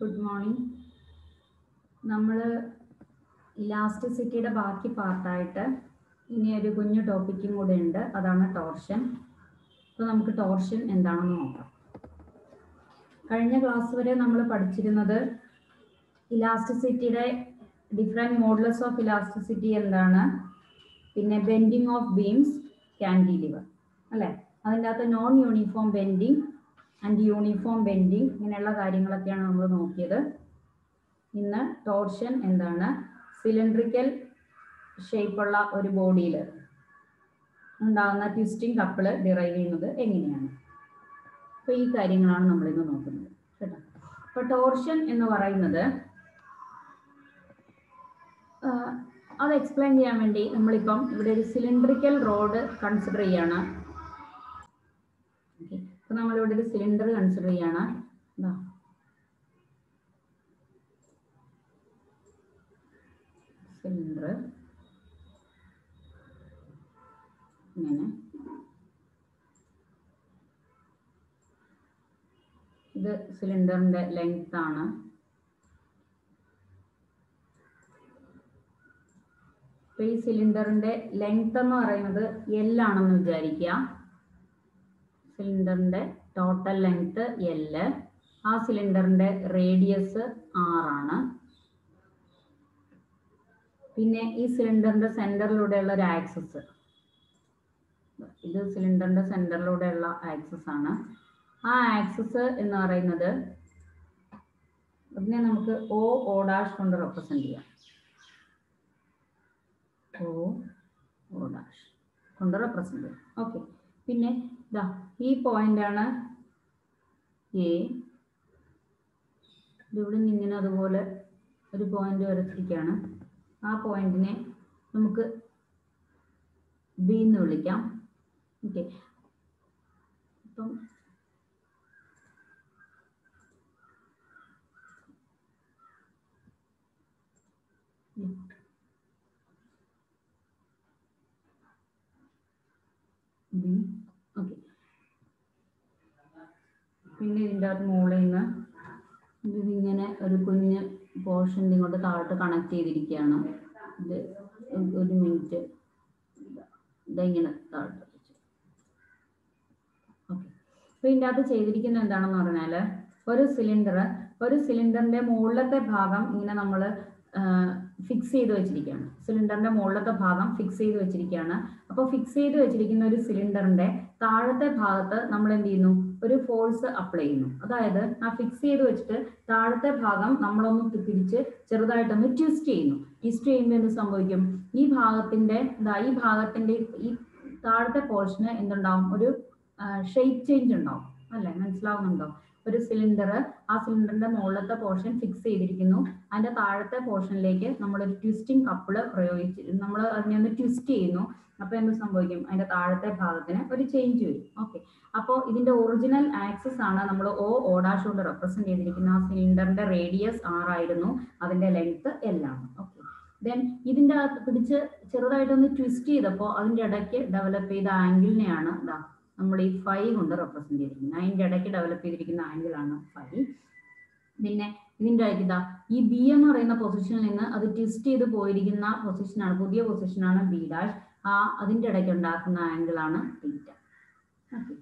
Good morning. നമ്മൾ ഇലാസ്റ്റിസിറ്റിയുടെ ബാക്കി പാർട്ടായിട്ട് ഇനി ഒരു കുഞ്ഞു ടോപ്പിക്കും കൂടെ ഉണ്ട്, അതാണ് ടോർഷൻ. അപ്പോൾ നമുക്ക് ടോർഷൻ എന്താണെന്ന് നോക്കാം. കഴിഞ്ഞ ക്ലാസ് വരെ നമ്മൾ പഠിച്ചിരുന്നത് ഇലാസ്റ്റിസിറ്റിയുടെ ഡിഫറെൻറ്റ് മോഡൽസ് ഓഫ് ഇലാസ്റ്റിസിറ്റി എന്താണ്, പിന്നെ ബെൻഡിങ് ഓഫ് ബീംസ്, കാൻഡിലിവർ അല്ലേ, അതിൻ്റെ അകത്ത് non uniform bending and uniform bending ഇങ്ങനെയുള്ള കാര്യങ്ങളൊക്കെയാണ് നമ്മൾ നോക്കിയത്. ഇന്ന് ടോർഷൻ എന്താണ്, സിലിണ്ടറിക്കൽ ഷേപ്പുള്ള ഒരു ബോഡിയിൽ ഉണ്ടാകുന്ന ട്വിസ്റ്റിംഗ് കപ്പിള് ഡിറൈവ് ചെയ്യുന്നത് എങ്ങനെയാണ്. അപ്പോൾ ഈ കാര്യങ്ങളാണ് നമ്മളിന്ന് നോക്കുന്നത് കേട്ടോ. അപ്പോൾ ടോർഷൻ എന്ന് പറയുന്നത് അത് എക്സ്പ്ലെയിൻ ചെയ്യാൻ വേണ്ടി നമ്മളിപ്പം ഇവിടെ ഒരു സിലിണ്ടറിക്കൽ റോഡ് കൺസിഡർ ചെയ്യാണ്. ഓക്കെ, അപ്പോൾ നമ്മളിവിടെ ഒരു സിലിണ്ടർ കൺസിഡർ ചെയ്യാണ്. എന്താ സിലിണ്ടർ ഇങ്ങനെ, ഇത് സിലിണ്ടറിന്റെ ലെങ്ത് ആണ്. അപ്പോൾ ഈ സിലിണ്ടറിന്റെ ലെങ്ത് എന്ന് പറയുന്നത് L ആണെന്ന് വിചാരിക്കുക. സിലിണ്ടറിന്റെ ടോട്ടൽ ലെങ്ത് L, ആ സിലിണ്ടറിന്റെ റേഡിയസ് R ആണ്. പിന്നെ ഈ സിലിണ്ടറിന്റെ സെന്ററിലൂടെയുള്ള ഒരു ആക്സിസ്, ഇത് സിലിണ്ടറിന്റെ സെന്ററിലൂടെയുള്ള ആക്സിസ് ആണ്. ആ ആക്സിസ് എന്ന് പറയുന്നത് അതിനെ നമുക്ക് O ഡാഷ് കൊണ്ട് റെപ്രസെന്റ് ചെയ്യാം. O ഡാഷ് കൊണ്ട് റെപ്രസെന്റ് ചെയ്യാം. ഓക്കെ, പിന്നെ ഇതാ ഈ പോയിന്റ് ആണ് A. ഇവിടെ നിന്ന് ഇങ്ങനെ അതുപോലെ ഒരു പോയിന്റ് വരച്ചിരിക്കുകയാണ്. ആ പോയിന്റിനെ നമുക്ക് B എന്ന് വിളിക്കാം. ഓക്കെ, അപ്പം B. ഓക്കെ, പിന്നെ ഇതിൻ്റെ അകത്ത് മുകളിൽ നിന്ന് ഇതിങ്ങനെ ഒരു കുഞ്ഞ് പോർഷൻ ഇങ്ങോട്ട് താഴോട്ട് കണക്ട് ചെയ്തിരിക്കുകയാണ്. ഇത് ഒരു മിനിറ്റ് ഇതെങ്ങനെ താഴോട്ട് വെച്ചു. ഓക്കെ, അപ്പോൾ ഇതിൻ്റെ അകത്ത് ചെയ്തിരിക്കുന്നത് എന്താണെന്ന് പറഞ്ഞാൽ ഒരു സിലിണ്ടറിൻ്റെ മുകളിലത്തെ ഭാഗം ഇങ്ങനെ നമ്മൾ ഫിക്സ് ചെയ്ത് വെച്ചിരിക്കുകയാണ്. സിലിണ്ടറിന്റെ മുകളിലത്തെ ഭാഗം ഫിക്സ് ചെയ്ത് വെച്ചിരിക്കുകയാണ്. അപ്പോൾ ഫിക്സ് ചെയ്ത് വെച്ചിരിക്കുന്ന ഒരു സിലിണ്ടറിന്റെ താഴത്തെ ഭാഗത്ത് നമ്മൾ എന്ത് ചെയ്യുന്നു, ഒരു ഫോഴ്സ് അപ്ലൈ ചെയ്യുന്നു. അതായത് ആ ഫിക്സ് ചെയ്ത് വെച്ചിട്ട് താഴത്തെ ഭാഗം നമ്മളൊന്ന് തിരിച്ച് ചെറുതായിട്ടൊന്ന് ട്വിസ്റ്റ് ചെയ്യുന്നു. ട്വിസ്റ്റ് ചെയ്യുമ്പോൾ എന്ത് സംഭവിക്കും, ഈ ഭാഗത്തിന്റെ ഈ താഴത്തെ പോർഷന് എന്തുണ്ടാവും, ഒരു ഷേപ്പ് ചേഞ്ച് ഉണ്ടാവും അല്ലെ, മനസ്സിലാവുന്നുണ്ടോ? ഒരു സിലിണ്ടർ, ആ സിലിണ്ടറിന്റെ മുകളിലത്തെ പോർഷൻ ഫിക്സ് ചെയ്തിരിക്കുന്നു. അതിന്റെ താഴത്തെ പോർഷനിലേക്ക് നമ്മളൊരു ട്വിസ്റ്റിംഗ് കപ്പിള് പ്രയോഗിച്ച് നമ്മൾ അതിനെ ഒന്ന് ട്വിസ്റ്റ് ചെയ്യുന്നു. അപ്പോൾ എന്ത് സംഭവിക്കും, അതിന്റെ താഴത്തെ ഭാഗത്തിന് ഒരു ചേഞ്ച് വരും. ഓക്കെ, അപ്പോൾ ഇതിന്റെ ഒറിജിനൽ ആക്സിസ് ആണ് നമ്മൾ O ഡാഷ് കൊണ്ട് റെപ്രസെന്റ് ചെയ്തിരിക്കുന്ന. ആ സിലിണ്ടറിന്റെ റേഡിയസ് R ആയിരുന്നു, അതിന്റെ ലെങ്ത് L ആണ്. ഓക്കെ, ദെൻ ഇതിന്റെ അകത്ത് പിടിച്ച് ചെറുതായിട്ടൊന്ന് ട്വിസ്റ്റ് ചെയ്തപ്പോൾ അതിന്റെ ഇടയ്ക്ക് ഡെവലപ്പ് ചെയ്ത ആംഗിളിനെയാണ് നമ്മൾ ഈ ഫൈ കൊണ്ട് റെപ്രസെന്റ് ചെയ്തിരിക്കുന്നത്. അതിന്റെ ഇടയ്ക്ക് ഡെവലപ്പ് ചെയ്തിരിക്കുന്ന ആംഗിൾ ആണ് ഫൈ. പിന്നെ ഇതിന്റെ ഇടയ്ക്ക് ഈ B എന്ന് പറയുന്ന പൊസിഷനിൽ നിന്ന് അത് ട്വിസ്റ്റ് ചെയ്ത് പോയിരിക്കുന്ന പൊസിഷനാണ്, പുതിയ പൊസിഷനാണ് B ഡാഷ്. അതിന്റെ ഇടയ്ക്ക് ഉണ്ടാക്കുന്ന ആംഗിൾ ആണ് തീറ്റ. ഓക്കെ,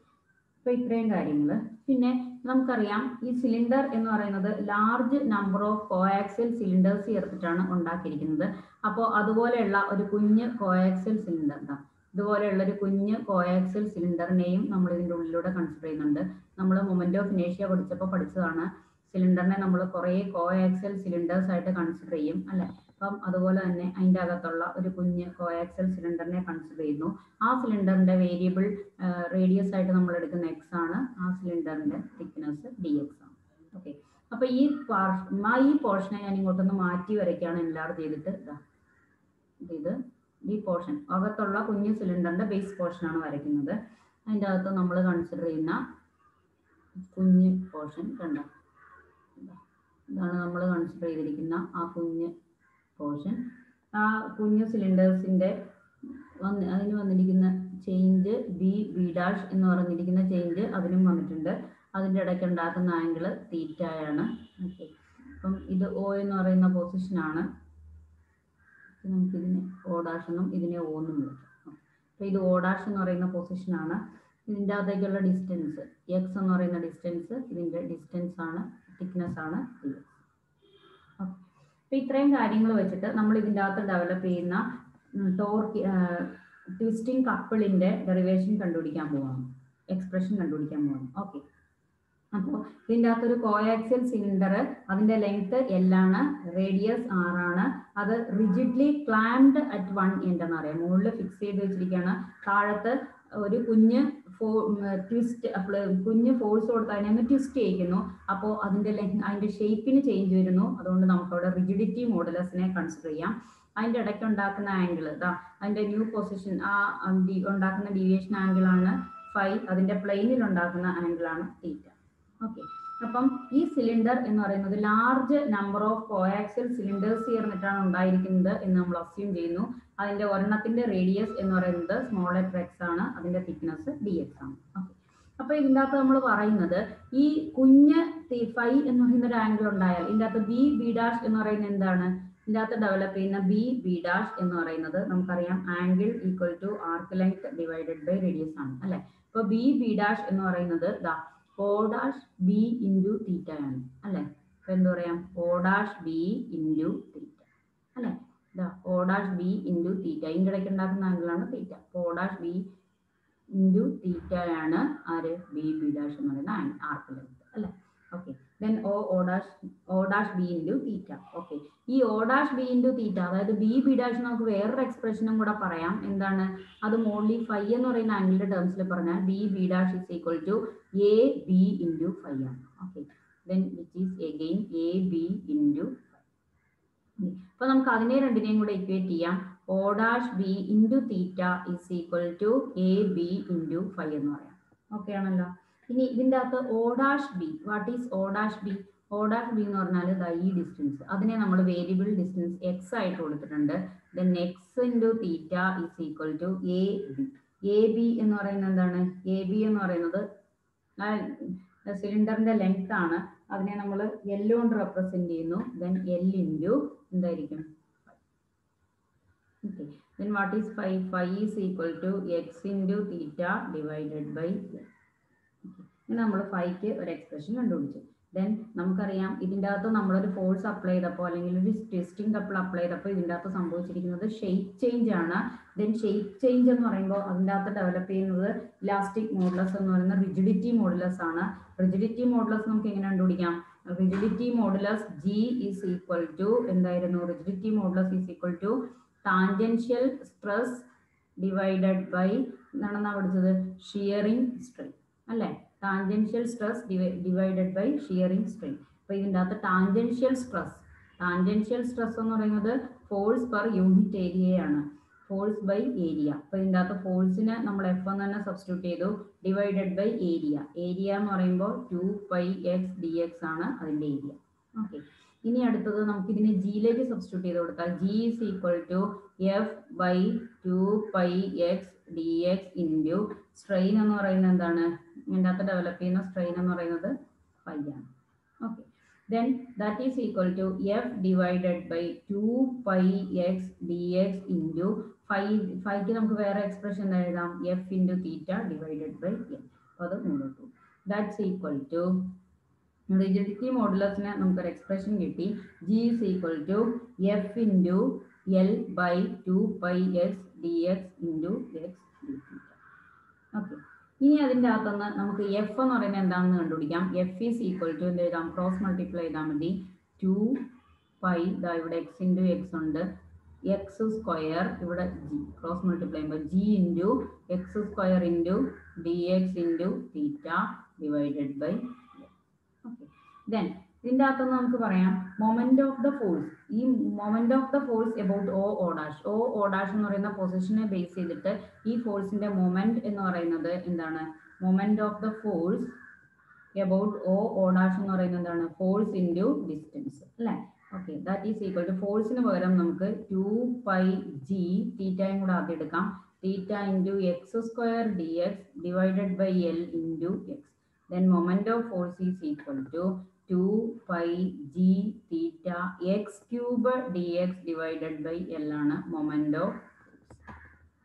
അപ്പൊ ഇത്രയും കാര്യങ്ങൾ. പിന്നെ നമുക്കറിയാം ഈ സിലിണ്ടർ എന്ന് പറയുന്നത് large number of coaxial cylinders ചേർത്തിട്ടാണ് ഉണ്ടാക്കിയിരിക്കുന്നത്. അപ്പോൾ അതുപോലെയുള്ള ഒരു കുഞ്ഞ് കോആക്സിയൽ സിലിണ്ടർ, ഇതുപോലെയുള്ള ഒരു കുഞ്ഞ് കോആക്സിയൽ സിലിണ്ടറിനെയും നമ്മൾ ഇതിൻ്റെ ഉള്ളിലൂടെ കൺസിഡർ ചെയ്യുന്നുണ്ട്. നമ്മൾ മൊമെന്റ് ഓഫ് ഇനേഷ്യ പഠിച്ചപ്പോൾ പഠിച്ചതാണ്, സിലിണ്ടറിനെ നമ്മൾ കുറേ കോആക്സിയൽ സിലിണ്ടേഴ്സ് ആയിട്ട് കൺസിഡർ ചെയ്യും അല്ലെ. അപ്പം അതുപോലെ തന്നെ അതിൻ്റെ അകത്തുള്ള ഒരു കുഞ്ഞ് കോആക്സിയൽ സിലിണ്ടറിനെ കൺസിഡർ ചെയ്യുന്നു. ആ സിലിണ്ടറിന്റെ വേരിയബിൾ റേഡിയസ് ആയിട്ട് നമ്മൾ എടുക്കുന്ന X ആണ്, ആ സിലിണ്ടറിന്റെ തിക്നെസ് dx ആണ്. ഓക്കെ, അപ്പൊ ഈ പോർഷനെ ഞാൻ ഇങ്ങോട്ടൊന്ന് മാറ്റി വരയ്ക്കുകയാണ് എല്ലാവരും ചെയ്തിട്ട്. ഇത് ഈ പോർഷൻ അകത്തുള്ള കുഞ്ഞു സിലിണ്ടറിന്റെ ബേസ് പോർഷൻ ആണ് വരയ്ക്കുന്നത്. അതിൻ്റെ അകത്ത് നമ്മൾ കൺസിഡർ ചെയ്യുന്ന കുഞ്ഞ് പോർഷൻ കണ്ടോ, ഇതാണ് നമ്മൾ കൺസിഡർ ചെയ്തിരിക്കുന്ന ആ കുഞ്ഞ് പോർഷൻ. ആ കുഞ്ഞു സിലിണ്ടേഴ്സിന്റെ അതിന് വന്നിരിക്കുന്ന ചേഞ്ച് B ഡാഷ് എന്ന് പറഞ്ഞിരിക്കുന്ന ചേഞ്ച് അതിനും വന്നിട്ടുണ്ട്. അതിൻ്റെ ഇടയ്ക്ക് ഉണ്ടാക്കുന്ന ആംഗിൾ തീറ്റയാണ്. ഓക്കെ, അപ്പം ഇത് O എന്ന് പറയുന്ന പൊസിഷനാണ്. നമുക്കിതിനെ O' എന്നും ഇതിനെ O എന്നും വിളിക്കാം. അപ്പോൾ ഇത് O' എന്ന് പറയുന്ന പൊസിഷനാണ്. ഇതിൻ്റെ അകത്തേക്കുള്ള ഡിസ്റ്റൻസ് എക്സ് എന്ന് പറയുന്ന ഡിസ്റ്റൻസ്, ഇതിൻ്റെ ഡിസ്റ്റൻസ് ആണ്, തിക്നെസ് ആണ് dx. അപ്പോൾ ഇത്രയും കാര്യങ്ങൾ വെച്ചിട്ട് നമ്മൾ ഇതിൻ്റെ അകത്ത് ഡെവലപ്പ് ചെയ്യുന്ന ടോർക്ക് ട്വിസ്റ്റിംഗ് കപ്പിളിൻ്റെ ഡെറിവേഷൻ കണ്ടുപിടിക്കാൻ പോവാണ്, എക്സ്പ്രഷൻ കണ്ടുപിടിക്കാൻ പോവാണ്. ഓക്കെ, അപ്പോൾ ഇതിൻ്റെ അകത്തൊരു കോയാക്സിയൽ സിലിണ്ടർ, അതിൻ്റെ ലെങ്ത് L ആണ്, റേഡിയസ് R ആണ്. അത് റിജിഡ്ലി ക്ലാംപ്ഡ് അറ്റ് വൺ എൻഡ് എന്ന് പറയാം, മുകളിൽ ഫിക്സ് ചെയ്ത് വെച്ചിരിക്കുകയാണ്. താഴത്ത് ഒരു കുഞ്ഞ് കുഞ്ഞ് ഫോഴ്സ് കൊടുത്ത് അതിനെ ട്വിസ്റ്റ് ചെയ്യിക്കുന്നു. അപ്പോൾ അതിൻ്റെ ഷേപ്പിന് ചേഞ്ച് വരുന്നു. അതുകൊണ്ട് നമുക്കവിടെ റിജിഡിറ്റി മോഡുലസിനെ കൺസിഡർ ചെയ്യാം. അതിൻ്റെ ഇടയ്ക്ക് ഉണ്ടാക്കുന്ന ആംഗിൾ ഇതാ, അതിൻ്റെ ന്യൂ പൊസിഷൻ, ആ ഉണ്ടാക്കുന്ന ഡീവിയേഷൻ ആംഗിൾ ആണ് ഫൈ, അതിൻ്റെ പ്ലെയിനിൽ ഉണ്ടാക്കുന്ന ആംഗിൾ ആണ് തീറ്റ. ഓക്കെ, അപ്പം ഈ സിലിണ്ടർ എന്ന് പറയുന്നത് large number of coaxial cylinders ചേർന്നിട്ടാണ് ഉണ്ടായിരിക്കുന്നത് എന്ന് നമ്മൾ അസ്യൂം ചെയ്യുന്നു. അതിൻ്റെ ഒരെണ്ണത്തിന്റെ റേഡിയസ് എന്ന് പറയുന്നത് സ്മോൾ എക്സ് ആണ്, അതിന്റെ തിക്നെസ് dx ആണ്. ഓക്കെ, അപ്പൊ ഇതിൻ്റെ അകത്ത് നമ്മൾ പറയുന്നത് ഈ കുഞ്ഞ് ഫൈ എന്ന് പറയുന്ന ഒരു ആംഗിൾ ഉണ്ടായാൽ ഇതിൻ്റെ അകത്ത് ബി ഡാഷ് എന്ന് പറയുന്നത് എന്താണ്? ഇതിൻ്റെ അകത്ത് ഡെവലപ്പ് ചെയ്യുന്ന ബി ഡാഷ് എന്ന് പറയുന്നത് നമുക്കറിയാം angle equal to arc length divided by radius ആണ് അല്ലെ. അപ്പൊ ബി ഡാഷ് എന്ന് പറയുന്നത് ഇതാ O dash B into theta ആണ് അല്ലെ. അപ്പൊ എന്താ പറയാം, O dash B into theta അല്ലെ. ഇതാ O dash B into theta, ഇതിൻ്റെ ഇടയ്ക്ക് ഉണ്ടാക്കുന്ന ആംഗിളാണ് theta. O dash B into theta ആണ് ആര്, ബി ഡാഷ് എന്ന് പറയുന്ന ആർക്ക് ലെങ്ത് അല്ലെ. Okay, then O dash B into theta. Okay, ഈ O ഡാഷ് ബി ഇൻറ്റു തീറ്റ, അതായത് ബി ഡാഷ് നമുക്ക് വേറൊരു എക്സ്പ്രഷനും കൂടെ പറയാം. എന്താണ് അത്? മോഡ്ലി ഫൈ എന്ന് പറയുന്ന ആംഗിളിന്റെ ടേംസിൽ പറഞ്ഞാൽ B dash is equal to A B into phi ആണ്. Okay, then which is again A B into phi. അപ്പൊ നമുക്ക് അതിനെ രണ്ടിനെയും കൂടെ ഇക്വേറ്റ് ചെയ്യാം. O dash B into theta is equal to A B into phi എന്ന് പറയാം. Okay ആണല്ലോ. ഇനി ഇതിൻ്റെ അകത്ത് O dash B, what is O dash B? O dash B എന്ന് പറഞ്ഞാൽ ഈ ഡിസ്റ്റൻസ്, അതിനെ നമ്മൾ വേരിയബിൾ ഡിസ്റ്റൻസ് എക്സ് ആയിട്ട് കൊടുത്തിട്ടുണ്ട്. Then X into theta is equal to A B. A B എന്ന് പറയുന്നത് എന്താണ്? എ ബി എന്ന് പറയുന്നത് സിലിണ്ടറിന്റെ ലെങ്ത് ആണ്. അതിനെ നമ്മൾ L കൊണ്ട് റെപ്രസെന്റ് ചെയ്യുന്നു. ദെൻ L ഇൻറ്റു എന്തായിരിക്കും? Okay, then what is phi? Phi is equal to X into theta divided by L. ഇങ്ങനെ നമ്മൾ ഫൈക്ക് ഒരു എക്സ്പ്രഷൻ കണ്ടുപിടിച്ചു. ദെൻ നമുക്കറിയാം ഇതിൻ്റെ അകത്ത് നമ്മളൊരു ഫോഴ്സ് അപ്ലൈ ചെയ്തപ്പോൾ അല്ലെങ്കിൽ ഒരു ട്വിസ്റ്റിംഗ് കപ്പിൾ അപ്ലൈ ചെയ്തപ്പോൾ ഇതിൻ്റെ അകത്ത് സംഭവിച്ചിരിക്കുന്നത് ഷേപ്പ് ചേഞ്ച് ആണ്. ദെൻ ഷേപ്പ് ചേഞ്ച് എന്ന് പറയുമ്പോൾ അതിൻ്റെ അകത്ത് ഡെവലപ്പ് ചെയ്യുന്നത് ഇലാസ്റ്റിക് മോഡുലസ് എന്ന് പറയുന്ന റിജിഡിറ്റി മോഡുലസ് ആണ്. റിജിഡിറ്റി മോഡുലസ് നമുക്ക് എങ്ങനെ കണ്ടുപിടിക്കാം? Rigidity modulus G is equal to എന്തായിരുന്നു? Rigidity modulus is equal to tangential stress divided by എന്താണെന്നാ പഠിച്ചത്? ഷിയറിംഗ് സ്ട്രെയിൻ അല്ലേ. Tangential stress divided by shearing strain. അപ്പോൾ ഇതിൻ്റെ അകത്ത് ടാൻജൻഷ്യൽ സ്ട്രെസ് എന്ന് പറയുന്നത് ഫോഴ്സ് പെർ യൂണിറ്റ് ഏരിയയാണ്, ഫോഴ്സ് ബൈ ഏരിയ. അപ്പോൾ ഇതിൻ്റെ അകത്ത് ഫോഴ്സിന് നമ്മൾ F എന്ന് തന്നെ സബ്സ്റ്റിറ്റ്യൂട്ട് ചെയ്തു, ഡിവൈഡഡ് ബൈ ഏരിയ. ഏരിയ എന്ന് പറയുമ്പോൾ 2πx dx ആണ് അതിൻ്റെ ഏരിയ. ഓക്കെ, ഇനി അടുത്തത് നമുക്ക് ഇതിനെ ജിയിലേക്ക് സബ്സ്റ്റിറ്റ്യൂട്ട് ചെയ്ത് കൊടുത്താൽ G is equal to F by 2πx dx into strain എന്ന് പറയുന്നത് എന്താണ്? ഇതിൻ്റെ അകത്ത് ഡെവലപ്പ് ചെയ്യുന്ന സ്ട്രെയിൻ എന്ന് പറയുന്നത് ഫൈ ആണ്. Okay, then that is equal to F divided by 2πx dx into ഫൈക്ക് നമുക്ക് വേറെ എക്സ്പ്രഷൻ എഴുതാം, F into theta divided by L. അപ്പോൾ അത് മുന്നോട്ട്. ദാറ്റ്സ് ഈക്വൽ ടു റിജിഡിറ്റി മോഡുലസിന് നമുക്കൊരു എക്സ്പ്രഷൻ കിട്ടി. G is equal to F into L by 2πx dx into x d theta. Okay, ഇനി അതിൻ്റെ അകത്തുനിന്ന് നമുക്ക് F എന്ന് പറയുന്നത് എന്താണെന്ന് കണ്ടുപിടിക്കാം. F ഈസ് ഈക്വൽ ടു എന്ത് എഴുതാം? ക്രോസ് മൾട്ടിപ്ലൈ ചെയ്താൽ മതി. 2π ഇതാ ഇവിടെ x ഇൻറ്റു എക്സ് ഉണ്ട്, എക്സ് സ്ക്വയർ ഇവിടെ G ക്രോസ് മൾട്ടിപ്ലൈ ചെയ്യുമ്പോൾ G into X square into dx into theta divided by. Okay, then ഇതിൻ്റെ അകത്തുനിന്ന് നമുക്ക് പറയാം മൊമെന്റ് ഓഫ് ദ ഫോഴ്സ്. ഈ moment of the force about O dash എന്ന് പറയുന്ന പൊസിഷനെ ബേസ് ചെയ്തിട്ട് ഈ ഫോഴ്സിന്റെ മൊമെന്റ് എന്ന് പറയുന്നത് എന്താണ്? Moment of the force about O dash എന്ന് പറയുന്നത് എന്താണ്? ഫോഴ്സ് ഇൻറ്റു ഡിസ്റ്റൻസ് അല്ലേ. Okay, that is equal to ഫോഴ്സിന് പകരം നമുക്ക് 2πg തീറ്റയും കൂടെ ആദ്യം എടുക്കാം. Theta into X square dx divided by L into X. Then moment of force is equal to 2 pi g theta x cube dx divided by L ആണ് moment of.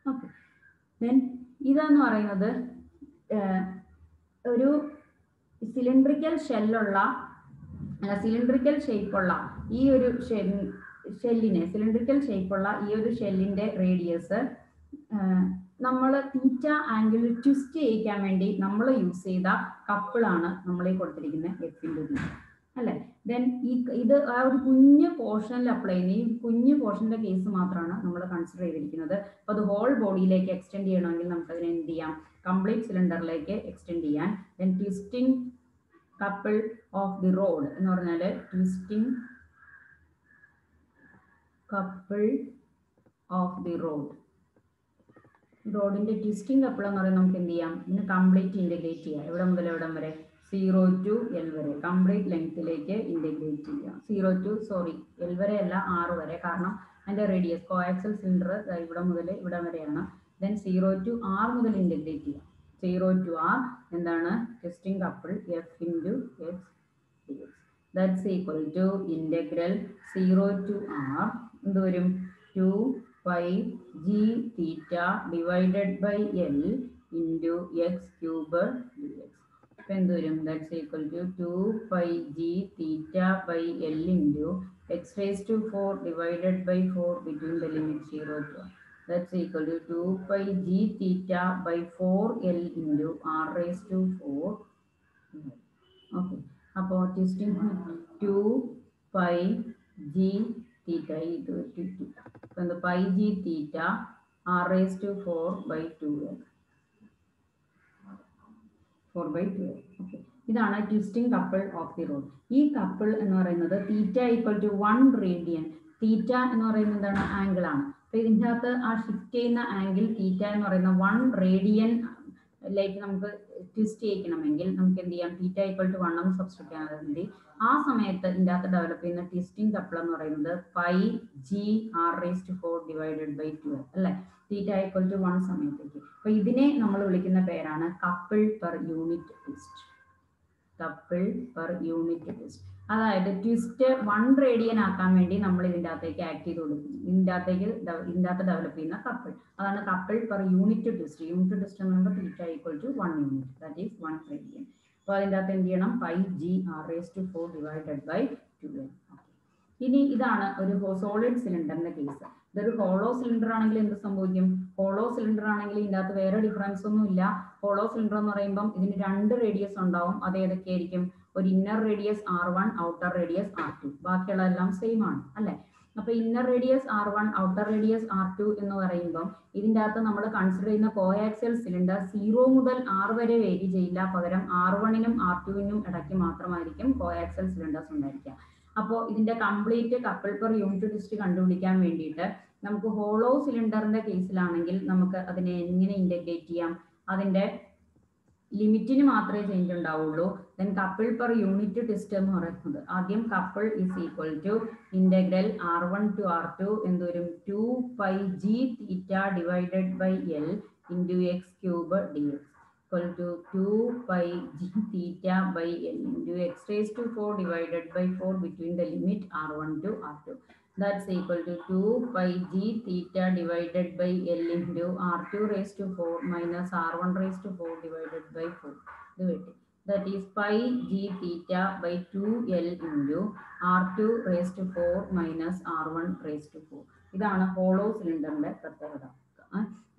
Okay. Then ഇതെന്ന് പറയുന്നത് ഒരു cylindrical ഷെല്ലുള്ള cylindrical ഷേപ്പുള്ള ഈ ഒരു ഷെല്ലിനെ cylindrical ഷേപ്പുള്ള ഈ ഒരു ഷെല്ലിന്റെ radius നമ്മൾ തീറ്റ ആംഗിൾ ട്വിസ്റ്റ് ചെയ്യിക്കാൻ വേണ്ടി നമ്മൾ യൂസ് ചെയ്ത കപ്പിളാണ് നമ്മൾ ഈ കൊടുത്തിരിക്കുന്ന എഫ് ഇൻറ്റു തീറ്റ അല്ലേ. ദെൻ ഇത് ആ ഒരു കുഞ്ഞു പോർഷനിൽ അപ്ലൈ ചെയ്യുന്ന ഈ കുഞ്ഞു പോർഷന്റെ കേസ് മാത്രമാണ് നമ്മൾ കൺസിഡർ ചെയ്തിരിക്കുന്നത്. അപ്പോൾ അത് ഹോൾ ബോഡിയിലേക്ക് എക്സ്റ്റെൻഡ് ചെയ്യണമെങ്കിൽ നമുക്ക് അതിനെ എന്ത് ചെയ്യാം, കംപ്ലീറ്റ് സിലിണ്ടറിലേക്ക് എക്സ്റ്റെൻഡ് ചെയ്യാൻ. Then twisting couple of the road എന്ന് പറഞ്ഞാൽ ട്വിസ്റ്റിംഗ് കപ്പിൾ ഓഫ് ദി റോഡിന്റെ ട്വിസ്റ്റിംഗ് കപ്പിൾ എന്ന് പറയുന്നത് നമുക്ക് എന്ത് ചെയ്യാം, ഇതിന് കംപ്ലീറ്റ് ഇന്റഗ്രേറ്റ് ചെയ്യാം. എവിടെ മുതൽ എവിടം വരെ, 0 to L വരെ കംപ്ലീറ്റ് ലെങ്ത്തിലേക്ക് ഇന്റഗ്രേറ്റ് ചെയ്യാം. 0 to L വരെ അല്ല 6 വരെ, കാരണം അതിന്റെ റേഡിയസ് കോആക്സൽ സിലിണ്ടർ ഇവിടെ മുതൽ ഇവിടെ വരെയാണ്. ദെൻ 0 to R മുതൽ ഇന്റഗ്രേറ്റ് ചെയ്യാം. 0 to R എന്താണ്, twisting couple F into X dx. That's equal to integral 0 to R എന്ത് വരും, 2 pi g theta divided by L into x cube dx. അപ്പോൾ എന്ത് വരും, that's equal to 2 pi g theta by L into x raised to 4 divided by 4 between the limit 0 to R. That's equal to 2 pi g theta by 4L into R raised to 4. Okay. അപ്പോൾ twisting 2 pi g theta ഇത് അപ്പോൾ pi g theta R raised to 4 by 2L. 4 by 2L. Okay. ഇതാണ് twisting couple of the road. ഈ couple എന്ന് പറയുന്നത് തീറ്റ equal to 1 radian. തീറ്റ എന്ന് പറയുന്നത് എന്താണ്, ആംഗിൾ ആണ്. അപ്പൊ ഇതിൻ്റെ അകത്ത് ആ ഷിഫ്റ്റ് ചെയ്യുന്ന ആംഗിൾ തീറ്റ എന്ന് പറയുന്ന 1 റേഡിയൻ ലേക്ക് നമുക്ക് ട്വിസ്റ്റ് ചെയ്യിക്കണമെങ്കിൽ നമുക്ക് എന്ത് ചെയ്യാം, തീറ്റ ഈക്വൽ ടു 1 എന്ന് സബ്സ്റ്റിറ്റ്യൂട്ട് ചെയ്യാൻ വേണ്ടി ആ സമയത്ത് ഇതിൻ്റെ അകത്ത് ഡെവലപ്പ് ചെയ്യുന്ന ട്വിസ്റ്റിംഗ് കപ്പിൾ എന്ന് പറയുന്നത് pi g R raised to 4 divided by 2 അല്ലെ, തീറ്റ ഈക്വൽ ടു 1 സമയത്തേക്ക്. അപ്പൊ ഇതിനെ നമ്മൾ വിളിക്കുന്ന പേരാണ് couple per unit twist. Couple per unit twist. അതായത് ട്വിസ്റ്റ് 1 റേഡിയൻ ആക്കാൻ വേണ്ടി നമ്മൾ ഇതിൻ്റെ അകത്തേക്ക് ആക്ട് ചെയ്ത് കൊടുക്കും. ഇതിൻ്റെ അകത്ത് ഡെവലപ്പ് ചെയ്യുന്ന കപ്പിൾ, അതാണ് couple per unit twist. Unit twist എന്ന് പറയുമ്പോൾ theta equal to 1 unit, that is 1 radian. അപ്പോൾ അതിൻ്റെ അകത്ത് എന്ത് ചെയ്യണം, pi g R raised to 4 divided by 2L. ഇനി ഇതാണ് ഒരു സോളിഡ് സിലിണ്ടറിന്റെ കേസ്. ഇതൊരു ഹോളോ സിലിണ്ടർ ആണെങ്കിൽ എന്ത് സംഭവിക്കും, ഹോളോ സിലിണ്ടർ ആണെങ്കിൽ ഇതിൻ്റെ അകത്ത് വേറെ ഡിഫറൻസ് ഒന്നും ഇല്ല. ഹോളോ സിലിണ്ടർ എന്ന് പറയുമ്പോൾ ഇതിന് 2 റേഡിയസ് ഉണ്ടാവും. അത് ഏതൊക്കെയായിരിക്കും, ഒരു inner radius R1, outer radius R2. ബാക്കിയുള്ളതെല്ലാം സെയിം ആണ് അല്ലെ. അപ്പൊ inner radius R1, outer radius R2 എന്ന് പറയുമ്പോൾ ഇതിൻ്റെ അകത്ത് നമ്മൾ കൺസിഡർ ചെയ്യുന്ന കോആക്സിയൽ സിലിണ്ടർ 0 മുതൽ R വരെ വേരി ചെയ്യില്ല. പകരം R1നും R2നും ഇടയ്ക്ക് മാത്രമായിരിക്കും കോആക്സിയൽ സിലിണ്ടേഴ്സ് ഉണ്ടായിരിക്കുക. അപ്പോൾ ഇതിന്റെ complete couple per unit twist കണ്ടുപിടിക്കാൻ വേണ്ടിയിട്ട് നമുക്ക് ഹോളോ സിലിണ്ടറിന്റെ കേസിലാണെങ്കിൽ നമുക്ക് അതിനെ എങ്ങനെ ഇന്റഗ്രേറ്റ് ചെയ്യാം, അതിന്റെ ലിമിറ്റിന് മാത്രമേ ചേഞ്ച് ഉണ്ടാവുള്ളൂ. Then couple per unit twist എന്ന് പറയുന്നത് ആദ്യം couple is equal to integral R1 to R2 എന്തോരും 2 pi g theta divided by L into x cube dx equal to 2 pi g theta by L into x raised to 4 divided by 4 between the limit R1 to R2. That's equal to 2 pi g theta divided by L into R2 raised to 4 minus R1 raised to 4 divided by 4. That is pi g theta by 2L into R2 raised to 4 minus R1 raised to 4. ഇതാണ് hollow സിലിണ്ടറിന്റെ പ്രത്യേകത.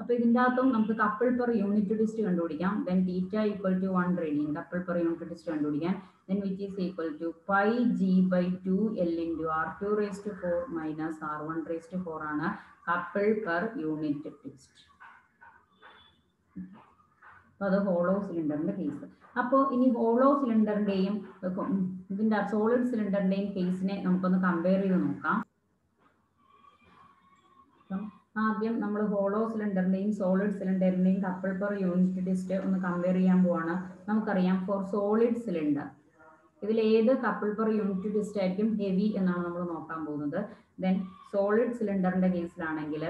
അപ്പൊ ഇതിൻ്റെ അകത്തും നമുക്ക് couple per unit twist കണ്ടുപിടിക്കാം. Then theta equal to 1 radian couple per unit twist കണ്ടുപിടിക്കാൻ. Then which is equal to pi g by 2L into R2 raised to 4 minus R1 raised to 4 ആണ് couple per unit twist. അപ്പൊ അത് hollow സിലിണ്ടറിന്റെ case. അപ്പോൾ ഇനി hollow സിലിണ്ടറിന്റെയും ഇതിന്റെ solid സിലിണ്ടറിന്റെയും കേസിനെ നമുക്കൊന്ന് കമ്പയർ ചെയ്ത് നോക്കാം. ആദ്യം നമ്മൾ ഹോളോ സിലിണ്ടറിന്റെയും സോളിഡ് സിലിണ്ടറിന്റെയും കപ്പിൾ പെർ യൂണിറ്റ് ട്വിസ്റ്റ് ഒന്ന് കമ്പയർ ചെയ്യാൻ പോവാണ്. നമുക്കറിയാം ഫോർ സോളിഡ് സിലിണ്ടർ ഇതിൽ ഏത് കപ്പിൾ പെർ യൂണിറ്റ് ട്വിസ്റ്റ് ആയിരിക്കും ഹെവി എന്നാണ് നമ്മൾ നോക്കാൻ പോകുന്നത്. ദെൻ സോളിഡ് സിലിണ്ടറിന്റെ കേസിലാണെങ്കിൽ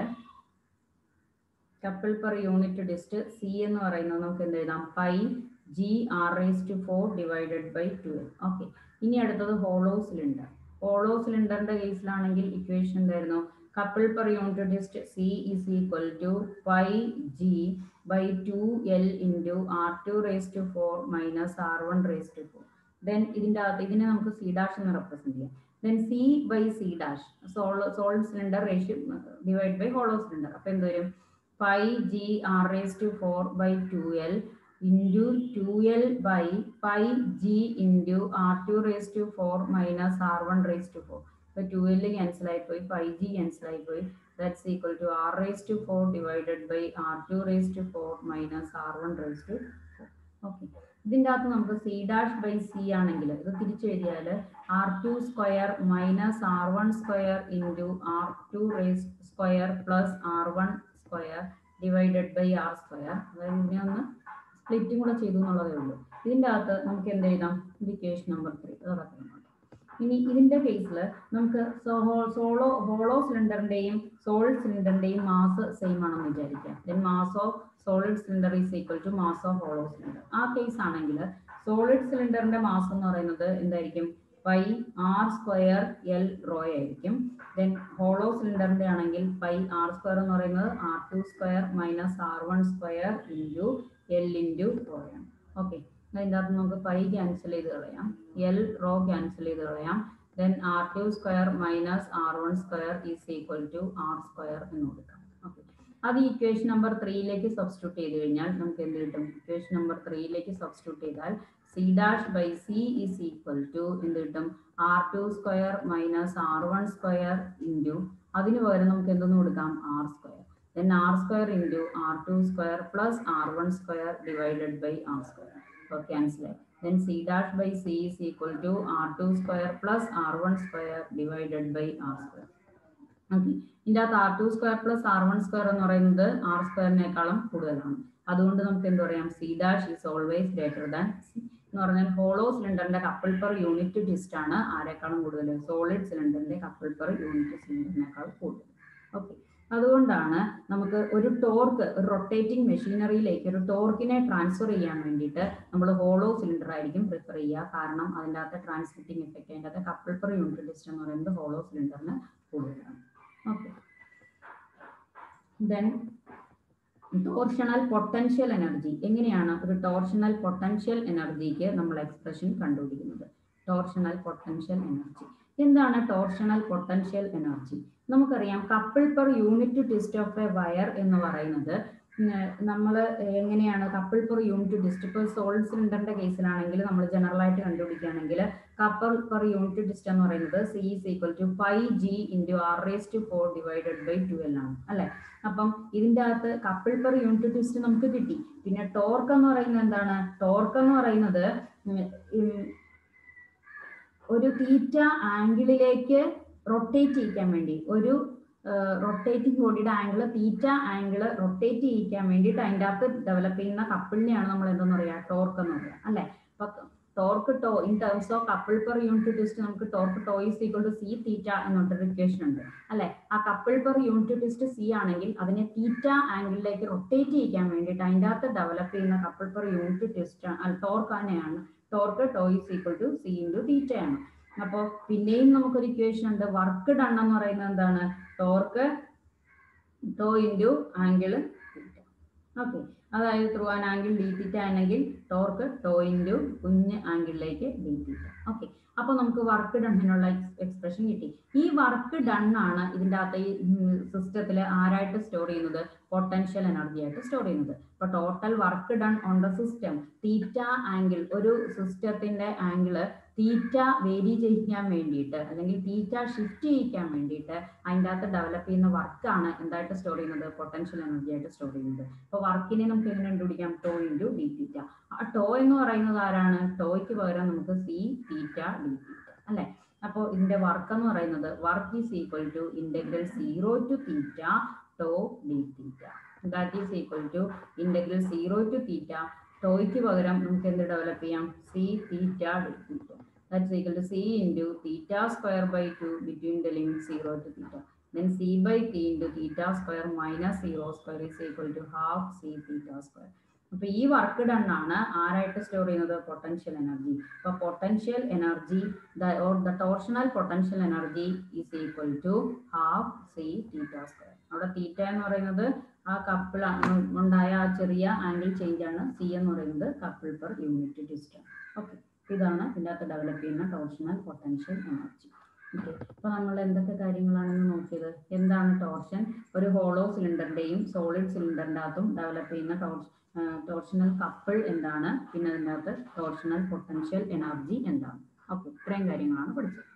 couple per unit twist C എന്ന് പറയുന്നത് നമുക്ക് എന്ത് എഴുതാം, pi g r raised to 4 divided by 12. Okay, ഇനി അടുത്തത് ഹോളോ സിലിണ്ടർ. ഹോളോ സിലിണ്ടറിന്റെ കേസിലാണെങ്കിൽ ഇക്വേഷൻ എന്തായിരുന്നു? Couple per unit twist C is equal to pi g by 2L into R2 raised to 4 minus R1 raised to 4. Then ഇതിനെ നമുക്ക് C dash എന്ന് represent ചെയ്യാം. Then C by C dash solid cylinder ratio divide by hollow cylinder. അപ്പോൾ എന്ത് വരും? pi g r raised to 4 by 2L into 2L by pi g into R2 raised to 4 minus R1 raised to 4. So 2L cancel ആയിപ്പോയി, pi g cancel ആയിപ്പോയി. That's equal to R raised to 4 divided by R2 raised to 4 minus R1 raised to 4. Okay. ഇതിൻ്റെ അകത്ത് നമുക്ക് C dash by C ആണെങ്കിൽ ഇത് തിരിച്ചു എഴുതിയാൽ R2 square minus R1 square into R2 raised square plus R1 square divided by R square. അതായത് ഇതിനെ ഒന്ന് സ്പ്ലിറ്റും കൂടെ ചെയ്തു എന്നുള്ളതേ ഉള്ളൂ. ഇതിൻ്റെ അകത്ത് നമുക്ക് എന്ത് എഴുതാം? ഇക്വേഷൻ നമ്പർ 3 അതൊക്കെ. ഇനി ഇതിന്റെ കേസിൽ നമുക്ക് ഹോളോ സിലിണ്ടറിന്റെയും സോളിഡ് സിലിണ്ടറിന്റെയും മാസ് സെയിം ആണെന്ന് വിചാരിക്കാം. Then mass of solid cylinder is equal to mass of hollow cylinder. ആ കേസ് ആണെങ്കിൽ സോളിഡ് സിലിണ്ടറിന്റെ മാസ് എന്ന് പറയുന്നത് എന്തായിരിക്കും? Pi R square L rho ആയിരിക്കും. ദെൻ ഹോളോ സിലിണ്ടറിന്റെ ആണെങ്കിൽ പൈ ആർ സ്ക്വയർ എന്ന് പറയുന്നത് R2 square minus R1 square into L into rho ആണ്. ഓക്കെ, അതിൻ്റെ അകത്ത് നമുക്ക് പൈ ക്യാൻസൽ ചെയ്ത് കളയാം, എൽ റോ ക്യാൻസൽ ചെയ്ത് കളയാം. Then R2 square minus R1 square is equal to R square എന്ന് കൊടുക്കാം. ഓക്കെ, അത് ഇക്വേഷൻ നമ്പർ 3യിലേക്ക് സബ്സ്റ്റിറ്റ്യൂട്ട് ചെയ്ത് കഴിഞ്ഞാൽ നമുക്ക് എന്ത് കിട്ടും? ഇക്വേഷൻ നമ്പർ 3യിലേക്ക് സബ്സ്റ്റിറ്റ്യൂട്ട് ചെയ്താൽ C dash by C is equal to എന്ത് കിട്ടും? R2 square minus R1 square into അതിന് പകരം നമുക്ക് എന്തെന്ന് കൊടുക്കാം? R square. Then R square into R2 square plus R1 square divided by R square. So cancel it. Then C dash by C is equal to R2 square plus R1 square divided by R square. Okay. ഇതിൻ്റെ അകത്ത് R2 square plus R1 square എന്ന് പറയുന്നത് R സ്ക്വയറിനേക്കാളും കൂടുതലാണ്. അതുകൊണ്ട് നമുക്ക് എന്ത് പറയാം? C dash is always greater than C. എന്ന് പറഞ്ഞാൽ ഹോളോ സിലിണ്ടറിന്റെ കപ്പിൾ പെർ യൂണിറ്റ് ഡിസ്റ്റ് ആണ് ആരെക്കാളും കൂടുതൽ? സോളിഡ് സിലിണ്ടറിന്റെ കപ്പിൾ പെർ യൂണിറ്റ് സിലിണ്ടറിനേക്കാൾ കൂടുതൽ. ഓക്കെ, അതുകൊണ്ടാണ് നമുക്ക് ഒരു ടോർക്ക്, ഒരു റൊട്ടേറ്റിംഗ് മെഷീനറിയിലേക്ക് ഒരു ടോർക്കിനെ ട്രാൻസ്ഫർ ചെയ്യാൻ വേണ്ടിയിട്ട് നമ്മൾ ഹോളോ സിലിണ്ടർ ആയിരിക്കും പ്രിഫർ ചെയ്യുക. കാരണം അതിൻ്റെ അകത്ത് ട്രാൻസ്മിറ്റിംഗ് എഫക്റ്റ്, അതിൻ്റെ അകത്ത് കപ്പിൾ പെർ യൂണിറ്റ് ഡിസ്റ്റ് എന്ന് പറയുന്നത് ഹോളോ സിലിണ്ടറിന് കൂടുതലാണ്. Okay, then torsional potential energy. എങ്ങനെയാണ് ഒരു ടോർഷണൽ പൊട്ടൻഷ്യൽ എനർജിക്ക് നമ്മൾ എക്സ്പ്രഷൻ കണ്ടുപിടിക്കുന്നത്? ടോർഷണൽ പൊട്ടൻഷ്യൽ എനർജി എന്താണ്? ടോർഷണൽ പൊട്ടൻഷ്യൽ എനർജി നമുക്കറിയാം, couple per unit ഡിസ്റ്റ് of A wire എന്ന് പറയുന്നത് നമ്മൾ എങ്ങനെയാണ് കപ്പിൾ പെർ യൂണിറ്റ് ഡിസ്റ്റ്? ഇപ്പോൾ സോളിഡ് സിലിണ്ടറിന്റെ കേസിലാണെങ്കിൽ നമ്മൾ ജനറൽ ആയിട്ട് കണ്ടുപിടിക്കുകയാണെങ്കിൽ കപ്പിൾ പെർ യൂണിറ്റ് ഡിസ്റ്റ് എന്ന് പറയുന്നത് C is equal to pi g into R raised to 4 divided by 2L ആണ് അല്ലെ. അപ്പം ഇതിൻ്റെ അകത്ത് കപ്പിൾ പെർ യൂണിറ്റ് ഡിസ്റ്റ് നമുക്ക് കിട്ടി. പിന്നെ ടോർക്ക് എന്ന് പറയുന്നത് എന്താണ്? ടോർക്ക് എന്ന് പറയുന്നത് ഒരു തീറ്റ ആംഗിളിലേക്ക് റൊട്ടേറ്റ് ചെയ്യിക്കാൻ വേണ്ടി, ഒരു റൊട്ടേറ്റിംഗ് ബോഡിയുടെ ആംഗിൾ തീറ്റ ആംഗിൾ റൊട്ടേറ്റ് ചെയ്യിക്കാൻ വേണ്ടിയിട്ട് അതിൻ്റെ അകത്ത് ഡെവലപ്പ് ചെയ്യുന്ന കപ്പിളിനെയാണ് നമ്മൾ എന്തെന്ന് പറയുക? ടോർക്ക് എന്ന് പറയുക അല്ലെ. അപ്പൊ torque tau in terms of couple per unit twist നമുക്ക് torque tau is equal to C theta എന്നൊരു ഇക്വേഷൻ ഉണ്ട് അല്ലെ. ആ couple per unit twist C ആണെങ്കിൽ അതിനെ തീറ്റ ആംഗിളിലേക്ക് റൊട്ടേറ്റ് ചെയ്യിക്കാൻ വേണ്ടിയിട്ട് അതിൻ്റെ അകത്ത് ഡെവലപ്പ് ചെയ്യുന്ന couple per unit twist torque തന്നെയാണ്. Torque tau is equal to C into theta ആണ്. അപ്പോൾ പിന്നെയും നമുക്കൊരു ഇക്വേഷൻ ഉണ്ട്, വർക്ക് ഡൺ എന്ന് പറയുന്നത് എന്താണ്? Torque to into angle theta. Okay, അതായത് ത്രൂ ആൻ ആംഗിൾ ഡി തീറ്റ ആണെങ്കിൽ ടോർക്ക് ടോ ഇൻറ്റു കുഞ്ഞ് ആംഗിളിലേക്ക് ഡി തീറ്റ. ഓക്കെ, അപ്പോൾ നമുക്ക് വർക്ക് ഡണ്ണിനുള്ള എക്സ്പ്രഷൻ കിട്ടി. ഈ വർക്ക് ഡൺ ആണ് ഇതിൻ്റെ അകത്ത് ഈ സിസ്റ്റത്തിൽ ആരായിട്ട് സ്റ്റോർ ചെയ്യുന്നത്? പൊട്ടൻഷ്യൽ എനർജി ആയിട്ട് സ്റ്റോർ ചെയ്യുന്നത്. അപ്പോൾ total work done on the system theta angle, ഒരു സിസ്റ്റത്തിന്റെ ആംഗിള് തീറ്റ വേരി ചെയ്യിക്കാൻ വേണ്ടിയിട്ട് അല്ലെങ്കിൽ തീറ്റ ഷിഫ്റ്റ് ചെയ്യിക്കാൻ വേണ്ടിയിട്ട് അതിൻ്റെ അകത്ത് ഡെവലപ്പ് ചെയ്യുന്ന വർക്കാണ് എന്തായിട്ട് സ്റ്റോർ ചെയ്യുന്നത്? പൊട്ടൻഷ്യൽ എനർജി ആയിട്ട് സ്റ്റോർ ചെയ്യുന്നത്. അപ്പോൾ വർക്കിനെ നമുക്ക് എങ്ങനെ കണ്ടുപിടിക്കാം? ടോ ഇൻറ്റു ഡി തീറ്റ. ആ ടോ എന്ന് പറയുന്നത് ആരാണ്? ടോയ്ക്ക് പകരം നമുക്ക് C തീറ്റ ഡി തീറ്റ അല്ലെ. അപ്പോൾ ഇതിന്റെ വർക്ക് എന്ന് പറയുന്നത് work is equal to integral 0 to theta tau d theta. That is equal to integral 0 to theta. ടോയ്ക്ക് പകരം നമുക്ക് എന്ത് ഡെവലപ്പ് ചെയ്യാം? C theta d theta. That's equal to C into theta square by 2 between the limit 0 to theta. Then C by T into theta square minus 0 square is equal to half C theta square. അപ്പൊ ഈ work done ആണ് ആരായിട്ട് store ചെയ്യുന്നത്? Potential energy. അപ്പൊ potential energy or the torsional potential energy is equal to half C theta square. അവിടെ theta എന്ന് പറയുന്നത് ആ കപ്പിൾ ഉണ്ടായ ആ ചെറിയ ആംഗിൾ ചേഞ്ച് ആണ്. സി എന്ന് പറയുന്നത് couple per unit distance. Okay, ഇതാണ് ഇതിൻ്റെ അകത്ത് ഡെവലപ്പ് ചെയ്യുന്ന ടോർഷണൽ പൊട്ടൻഷ്യൽ എനർജി. ഓക്കെ, അപ്പൊ നമ്മൾ എന്തൊക്കെ കാര്യങ്ങളാണെന്ന് നോക്കിയത്? എന്താണ് ടോർഷൻ? ഒരു ഹോളോ സിലിണ്ടറിന്റെയും സോളിഡ് സിലിണ്ടറിന്റെ അകത്തും ഡെവലപ്പ് ചെയ്യുന്ന ടോർഷണൽ കപ്പിൾ എന്താണ്? പിന്നെ അതിൻ്റെ അകത്ത് ടോർഷണൽ പൊട്ടൻഷ്യൽ എനർജി എന്താണ്? ഓക്കെ, ഇത്രയും കാര്യങ്ങളാണ് പഠിച്ചത്.